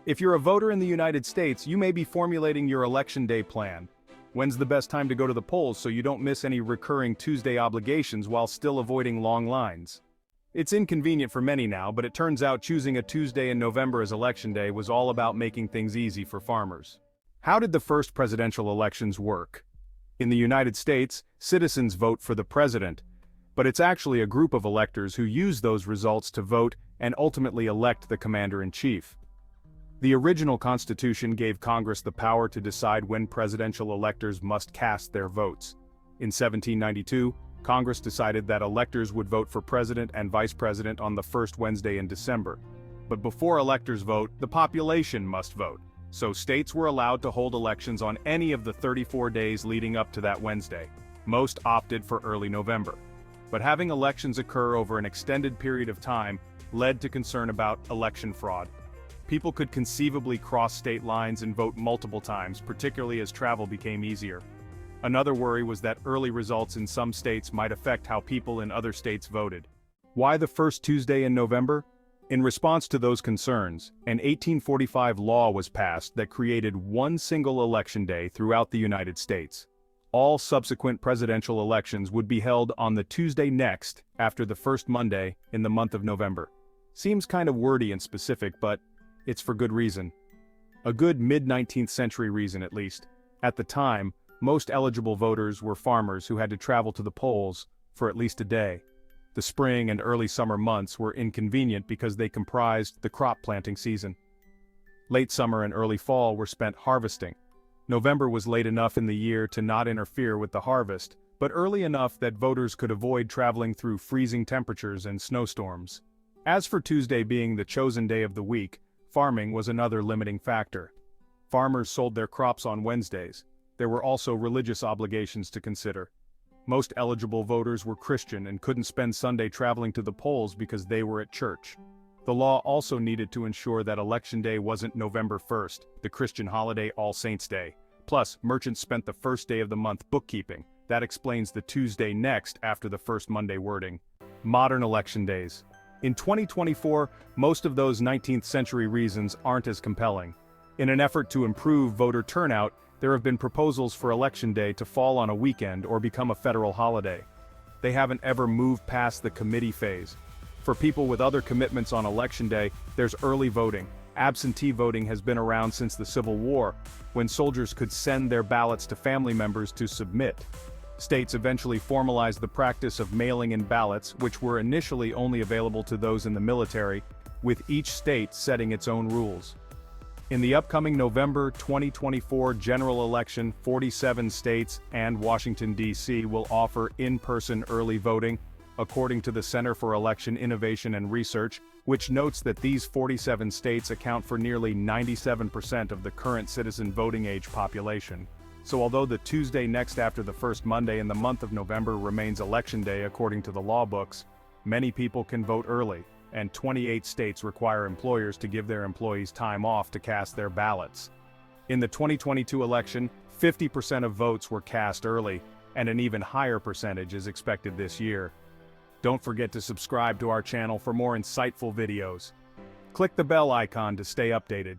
If you're a voter in the United States, you may be formulating your election day plan. When's the best time to go to the polls so you don't miss any recurring Tuesday obligations while still avoiding long lines? It's inconvenient for many now, but it turns out choosing a Tuesday in November as election day was all about making things easy for farmers. How did the first presidential elections work? In the United States, citizens vote for the president, but it's actually a group of electors who use those results to vote and ultimately elect the commander-in-chief. The original Constitution gave Congress the power to decide when presidential electors must cast their votes. In 1792, Congress decided that electors would vote for president and vice president on the first Wednesday in December. But before electors vote, the population must vote, so states were allowed to hold elections on any of the 34 days leading up to that Wednesday. Most opted for early November. But having elections occur over an extended period of time led to concern about election fraud. People could conceivably cross state lines and vote multiple times, particularly as travel became easier. Another worry was that early results in some states might affect how people in other states voted. Why the first Tuesday in November? In response to those concerns, an 1845 law was passed that created one single election day throughout the United States. All subsequent presidential elections would be held on the Tuesday next after the first Monday in the month of November. Seems kind of wordy and specific, but it's for good reason. A good mid-19th century reason, at least. At the time, most eligible voters were farmers who had to travel to the polls for at least a day. The spring and early summer months were inconvenient because they comprised the crop planting season. Late summer and early fall were spent harvesting. November was late enough in the year to not interfere with the harvest, but early enough that voters could avoid traveling through freezing temperatures and snowstorms. As for Tuesday being the chosen day of the week, farming was another limiting factor. Farmers sold their crops on Wednesdays. There were also religious obligations to consider. Most eligible voters were Christian and couldn't spend Sunday traveling to the polls because they were at church. The law also needed to ensure that Election Day wasn't November 1st, the Christian holiday All Saints' Day. Plus, merchants spent the first day of the month bookkeeping. That explains the Tuesday next after the first Monday wording. Modern election days. In 2024, most of those 19th century reasons aren't as compelling. In an effort to improve voter turnout, there have been proposals for Election Day to fall on a weekend or become a federal holiday. They haven't ever moved past the committee phase. For people with other commitments on Election Day, there's early voting. Absentee voting has been around since the Civil War, when soldiers could send their ballots to family members to submit. States eventually formalized the practice of mailing in ballots, which were initially only available to those in the military, with each state setting its own rules. In the upcoming November 2024 general election, 47 states and Washington, D.C. will offer in-person early voting, according to the Center for Election Innovation and Research, which notes that these 47 states account for nearly 97% of the current citizen voting age population. So although the Tuesday next after the first Monday in the month of November remains Election Day according to the law books, many people can vote early, and 28 states require employers to give their employees time off to cast their ballots. In the 2022 election, 50% of votes were cast early, and an even higher percentage is expected this year. Don't forget to subscribe to our channel for more insightful videos. Click the bell icon to stay updated.